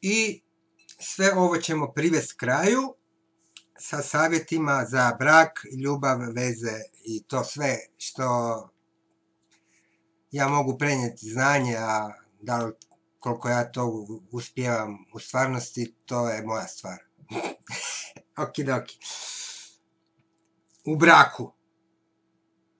I sve ovo ćemo privesti kraju sa savjetima za brak, ljubav, veze i to sve što ja mogu prenijeti znanje, a da li koliko ja to uspijevam u stvarnosti, to je moja stvar. Okidoki. U braku,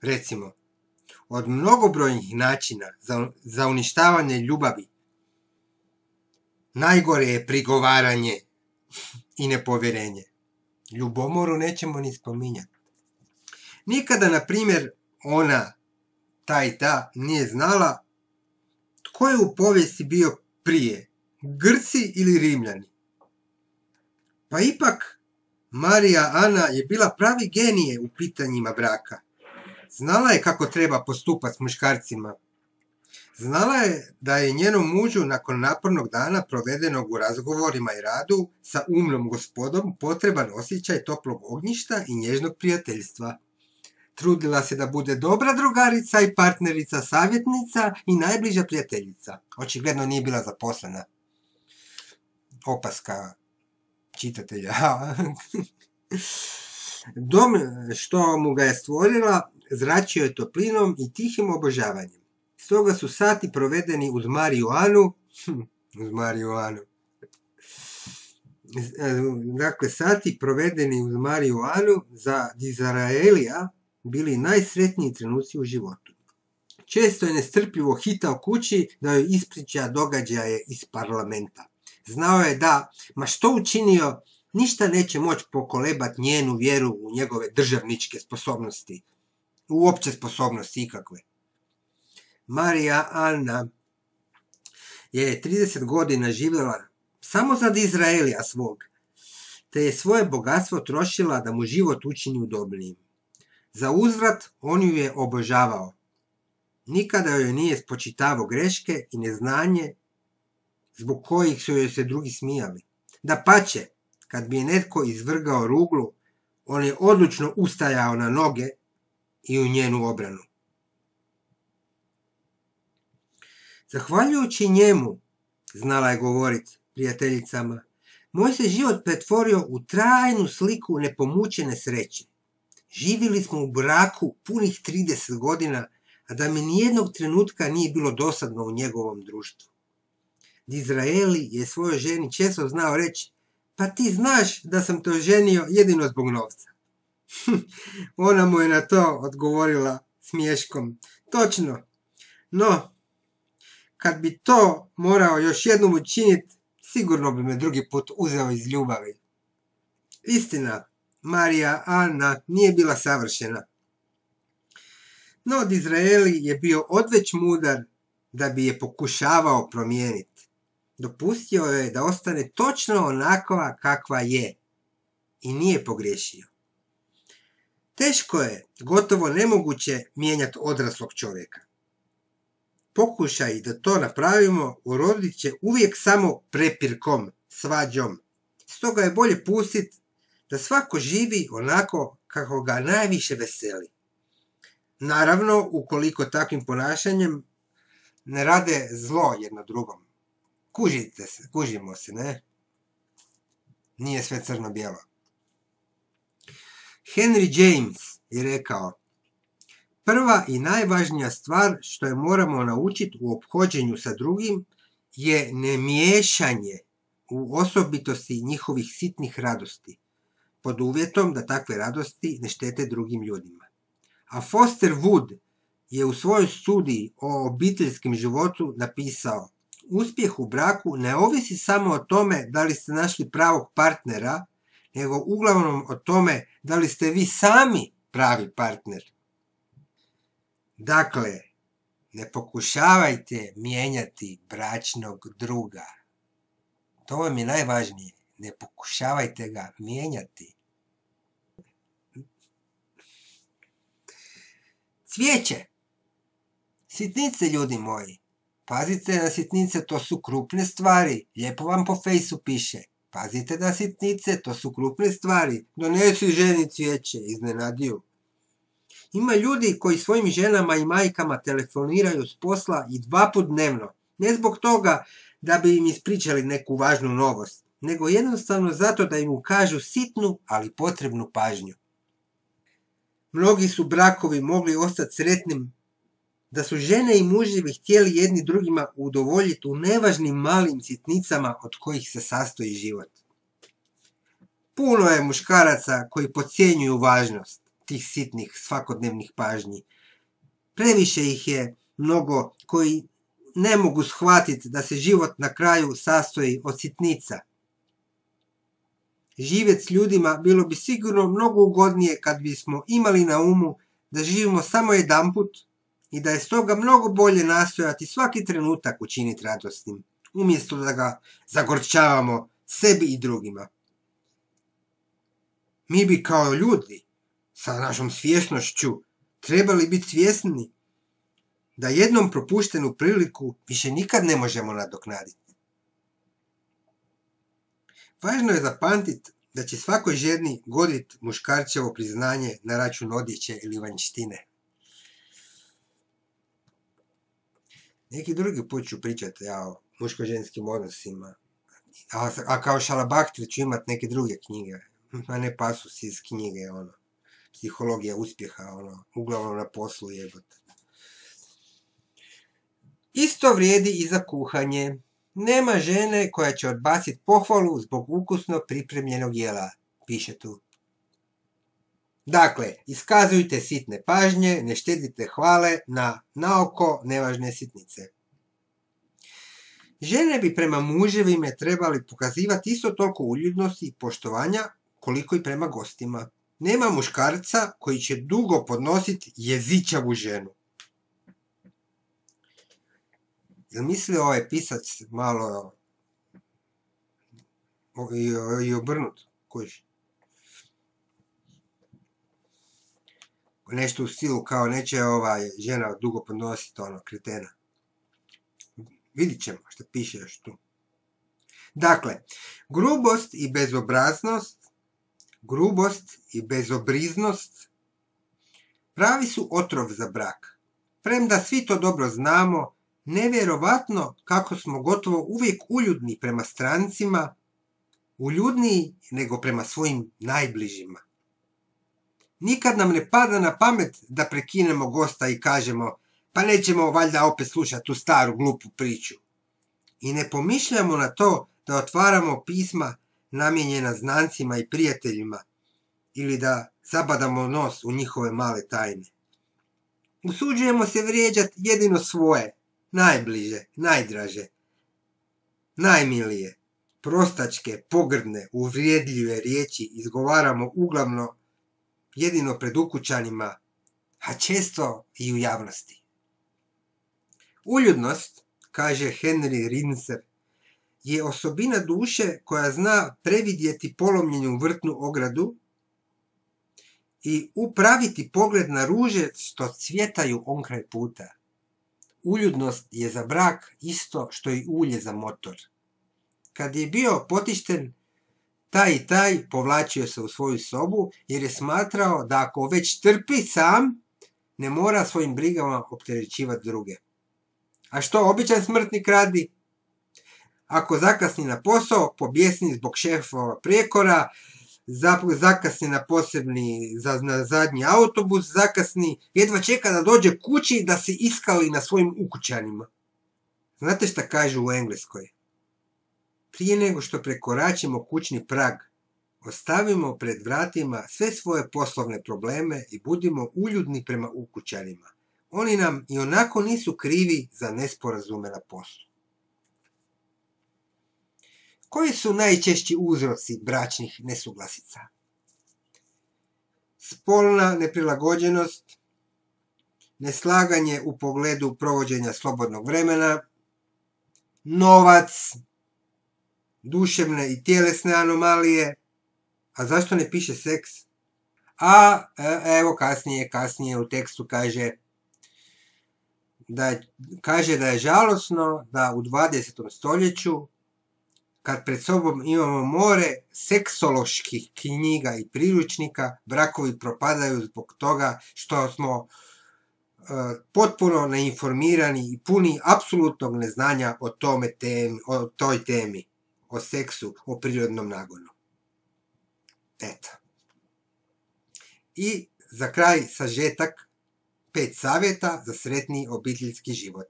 recimo, od mnogobrojnih načina za uništavanje ljubavi, najgore je prigovaranje i nepovjerenje. Ljubomoru nećemo ni spominjati. Nikada, na primjer, ona, ta i ta, nije znala tko je u povijesti bio prije, Grci ili Rimljani. Pa ipak, Marija Ana je bila pravi genije u pitanjima braka. Znala je kako treba postupati s muškarcima. Znala je da je njenom mužu nakon napornog dana provedenog u razgovorima i radu sa umnom gospodom potreban osjećaj toplog ognjišta i nježnog prijateljstva. Trudila se da bude dobra drugarica i partnerica, savjetnica i najbliža prijateljica. Očigledno nije bila zaposlena. Opaska čitatelja. Dom što mu ga je stvorila zračio je toplinom i tihim obožavanjem. Stoga su sati provedeni uz Mariju Anu, dakle, sati provedeni uz Mariju Anu za Dizraelija bili najsretniji trenuci u životu. Često je nestrpljivo hitao kući da joj ispriča događaje iz parlamenta. Znao je da, ma što učinio, ništa neće moći pokolebat njenu vjeru u njegove državničke sposobnosti, uopće sposobnosti ikakve. Marija Ana je 30 godina živjela samo za Izraelija svog, te je svoje bogatstvo trošila da mu život učini udobnijim. Za uzvrat on ju je obožavao. Nikada joj nije spočitavao greške i neznanje zbog kojih su joj se drugi smijali. Dapače, kad bi je netko izvrgao ruglu, on je odlučno ustajao na noge i u njenu obranu. Zahvaljujući njemu, znala je govoriti prijateljicama, moj se život pretvorio u trajnu sliku nepomučene sreće. Živjeli smo u braku punih 30 godina, a da mi nijednog trenutka nije bilo dosadno u njegovom društvu. Dizraeli je svojoj ženi često znao reći, pa ti znaš da sam to ženio jedino zbog novca. Ona mu je na to odgovorila smiješkom, točno, no, kad bi to morao još jednom učiniti, sigurno bi me drugi put uzeo iz ljubavi. Istina, Marija Ana nije bila savršena. No, Dizraeli je bio odveć mudar da bi je pokušavao promijeniti. Dopustio je da ostane točno onakva kakva je i nije pogriješio. Teško je, gotovo nemoguće mijenjati odraslog čovjeka. Pokušaj da to napravimo urodit će uvijek samo prepirkom, svađom. Stoga je bolje pustiti da svako živi onako kako ga najviše veseli. Naravno, ukoliko takvim ponašanjem ne rade zlo jedno drugom. Kužimo se, ne? Nije sve crno-bijelo. Henry James je rekao, prva i najvažnija stvar što je moramo naučiti u ophođenju sa drugim je nemiješanje u osobitosti njihovih sitnih radosti, pod uvjetom da takve radosti ne štete drugim ljudima. A Foster Wood je u svojoj studiji o obiteljskom životu napisao, uspjeh u braku ne ovisi samo o tome da li ste našli pravog partnera, nego uglavnom o tome da li ste vi sami pravi partner. Dakle, ne pokušavajte mijenjati bračnog druga. To vam je najvažnije. Ne pokušavajte ga mijenjati. Cvijeće. Sitnice, ljudi moji. Pazite na sitnice, to su krupne stvari. Lijepo vam po fejsu piše. Pazite na sitnice, to su krupne stvari. Donesi ženi cvijeće, iznenadio. Ima ljudi koji svojim ženama i majkama telefoniraju s posla i 2 puta dnevno. Ne zbog toga da bi im ispričali neku važnu novost, nego jednostavno zato da im ukažu sitnu, ali potrebnu pažnju. Mnogi su brakovi mogli ostati sretnim da su žene i muževi htjeli jedni drugima udovoljiti u nevažnim malim sitnicama od kojih se sastoji život. Puno je muškaraca koji podcjenjuju važnost tih sitnih svakodnevnih pažnji. Previše ih je mnogo koji ne mogu shvatiti da se život na kraju sastoji od sitnica. Živjeti s ljudima bilo bi sigurno mnogo ugodnije kad bismo imali na umu da živimo samo jedanput i da je stoga mnogo bolje nastojati svaki trenutak učiniti radosnim, umjesto da ga zagorčavamo sebi i drugima. Mi bi kao ljudi sa našom svjesnošću trebali biti svjesni da jednom propuštenu priliku više nikad ne možemo nadoknaditi. Važno je zapamtiti da će svakoj ženi goditi muškarčevo priznanje na račun odjeće ili vanjštine. Neki drugi put ću pričati o muško-ženskim odnosima, a kao šalabahter ću imati neke druge knjige, a ne pasus iz knjige, psihologija uspjeha, uglavnom na poslu jebote. Isto vrijedi i za kuhanje. Nema žene koja će odbaciti pohvalu zbog ukusno pripremljenog jela, piše tu. Dakle, iskazujte sitne pažnje, ne štedite hvale na naoko nevažne sitnice. Žene bi prema muževima trebali pokazivati isto toliko uljudnosti i poštovanja koliko i prema gostima. Nema muškarca koji će dugo podnositi jezičavu ženu. Jel misli ovaj pisac malo i obrnut? Kojiš? Nešto u stilu kao neće žena dugo podnositi kretena. Vidit ćemo što piše još tu. Dakle, grubost i bezobriznost pravi su otrov za brak. Premda svi to dobro znamo, nevjerovatno kako smo gotovo uvijek uljudni prema strancima, uljudniji nego prema svojim najbližima. Nikad nam ne pada na pamet da prekinemo gosta i kažemo pa nećemo valjda opet slušati tu staru glupu priču. I ne pomišljamo na to da otvaramo pisma namijenjena znancima i prijateljima ili da zabadamo nos u njihove male tajne. Usuđujemo se vrijeđati jedino svoje, najbliže, najdraže, najmilije, prostačke, pogrdne, uvrijedljive riječi izgovaramo uglavnom jedino pred ukućanima, a često i u javnosti. Uljudnost, kaže Henry Rinser, je osobina duše koja zna previdjeti polomljenu vrtnu ogradu i upraviti pogled na ruže što cvjetaju onkraj puta. Uljudnost je za brak isto što i ulje za motor. Kad je bio potišten, taj i taj povlačio se u svoju sobu jer je smatrao da ako već trpi sam, ne mora svojim brigama opterećivati druge. A što običan smrtnik radi? Ako zakasni na posao, pobjesni zbog šefova prijekora, zakasni na na zadnji autobus, zakasni, jedva čeka da dođe kući da se iskali na svojim ukućanima. Znate šta kažu u Engleskoj? Prije nego što prekoračimo kućni prag, ostavimo pred vratima sve svoje poslovne probleme i budimo uljudni prema ukućanima. Oni nam i onako nisu krivi za nesporazume na poslu. Koji su najčešći uzroci bračnih nesuglasica? Spolna neprilagođenost, neslaganje u pogledu provođenja slobodnog vremena, novac, duševne i tjelesne anomalije, a zašto ne piše seks? A evo kasnije u tekstu kaže da je žalosno da u 20. stoljeću, kad pred sobom imamo more seksoloških knjiga i priručnika, brakovi propadaju zbog toga što smo potpuno neinformirani i puni apsolutnog neznanja o toj temi, o seksu, o prirodnom nagonu. Eto. I za kraj sažetak 5 savjeta za sretniji obiteljski život.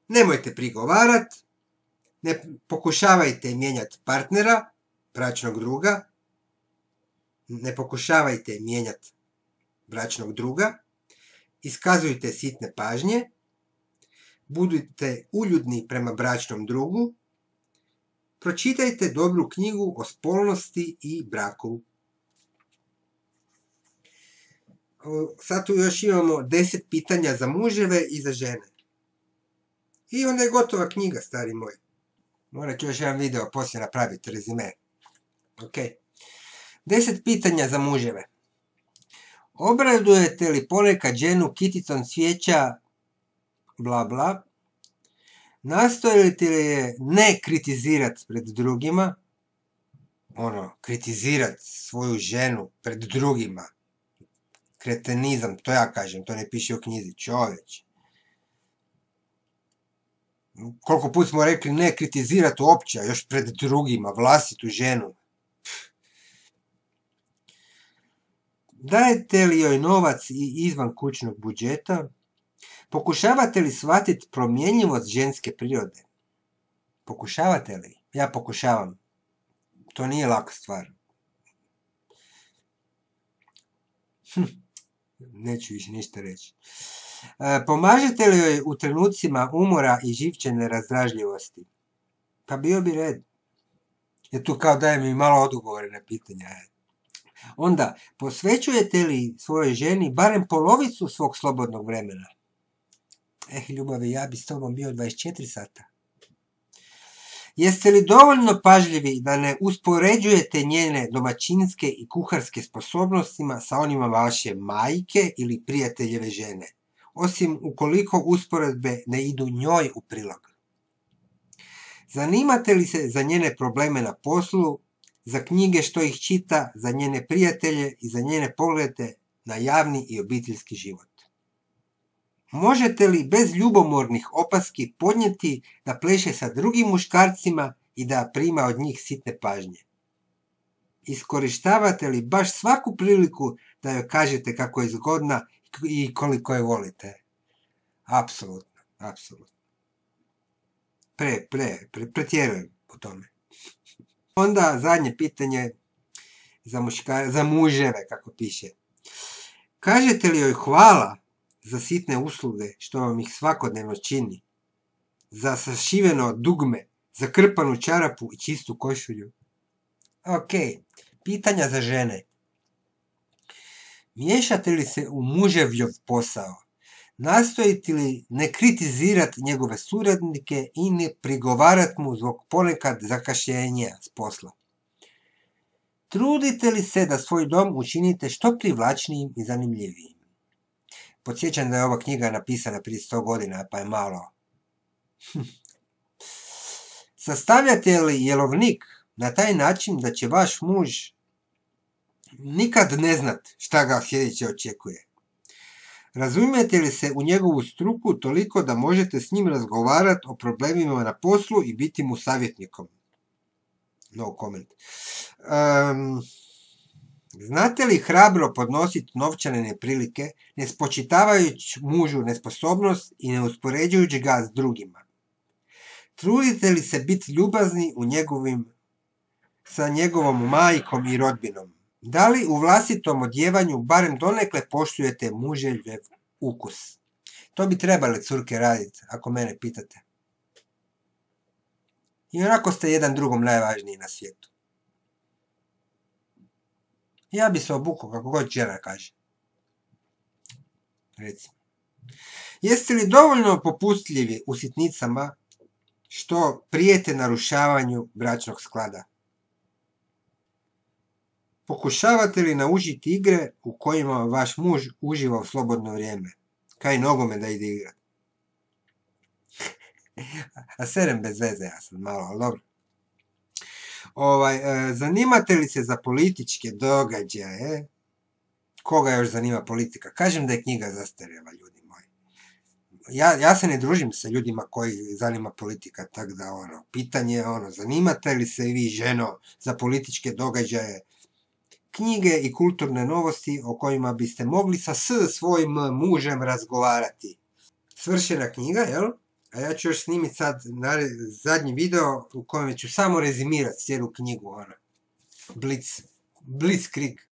Nemojte prigovarati, ne pokušavajte mijenjati partnera, bračnog druga, ne pokušavajte mijenjati bračnog druga, iskazujte sitne pažnje, budite uljudni prema bračnom drugu, pročitajte dobru knjigu o spolnosti i braku. Sad tu još imamo 10 pitanja za muževe i za žene. I onda je gotova knjiga, stari moj. Morat ću još jedan video poslije napraviti rezime. Ok. 10 pitanja za muževe. Obradujete li ponekad ženu kiticom cvijeća, bla bla? Nastojite li je ne kritizirati pred drugima? Kritizirati svoju ženu pred drugima. Kretenizam, to ja kažem, to ne piše u knjizi, čoveč. Koliko put smo rekli ne kritizirati uopće, a još pred drugima, vlastitu ženu. Dajete li joj novac i izvan kućnog budžeta? Pokušavate li shvatiti promjenjivost ženske prirode? Pokušavate li? Ja pokušavam. To nije laka stvar. Neću više ništa reći. Pomažete li joj u trenucima umora i živčane razdražljivosti? Pa bio bi red. Jer tu kao daje mi malo odgovore na pitanja. Onda, posvećujete li svojoj ženi barem polovicu svog slobodnog vremena? Ljubavi, ja bi s tobom bio 24 sata. Jeste li dovoljno pažljivi da ne uspoređujete njene domaćinske i kuharske sposobnostima sa onima vaše majke ili prijateljeve žene, osim ukoliko usporedbe ne idu njoj u prilog? Zanimate li se za njene probleme na poslu, za knjige što ih čita, za njene prijatelje i za njene poglede na javni i obiteljski život? Možete li bez ljubomornih opaski podnijeti da pleše sa drugim muškarcima i da prima od njih sitne pažnje? Iskorištavate li baš svaku priliku da joj kažete kako je zgodna i koliko je volite? Apsolutno, apsolutno. Pretjerujem po tome. Onda zadnje pitanje za muževe, kako piše. Kažete li joj hvala za sitne usluge što vam ih svakodnevno čini? Za sašiveno dugme, za krpanu čarapu i čistu košulju? Ok, pitanja za žene. Miješate li se u muževljov posao? Nastojite li ne kritizirati njegove suradnike i ne prigovarati mu zbog ponekad zakašnjenja s posla? Trudite li se da svoj dom učinite što privlačnijim i zanimljivijim? Podsjećam da je ova knjiga napisana prije 100 godina, pa je malo. Sastavljate li jelovnik na taj način da će vaš muž nikad ne znat šta ga sljedeće očekuje? Razumijete li se u njegovu struku toliko da možete s njim razgovarati o problemima na poslu i biti mu savjetnikom? No comment. Znate li hrabro podnositi novčane neprilike, ne spočitavajući mužu nesposobnost i ne uspoređujući ga s drugima? Trudite li se biti ljubazni sa njegovom majkom i rodbinom? Da li u vlastitom odjevanju barem donekle poštujete muževljev ukus? To bi trebali curke raditi, ako mene pitate. I onako ste jedan drugom najvažniji na svijetu. Ja bi se obukao kako god žena kaže. Recimo. Jeste li dovoljno popustljivi u sitnicama što prijete narušavanju bračnog sklada? Pokušavate li naučiti igre u kojima vaš muž uživa u slobodno vrijeme? Kaj nogome da ide igrati? A serem bez veze, ja sam malo, ali dobro. Zanimate li se za političke događaje? Koga još zanima politika? Kažem da je knjiga zastarjela, ljudi. ja se ne družim sa ljudima koji zanima politika, tako da, pitanje je, zanimate li se vi, ženo, za političke događaje, knjige i kulturne novosti o kojima biste mogli sa svojim mužem razgovarati. Svršena knjiga, jel? A ja ću još snimiti sad zadnji video u kojem ću samo rezimirati cijelu knjigu, Blitzkrieg.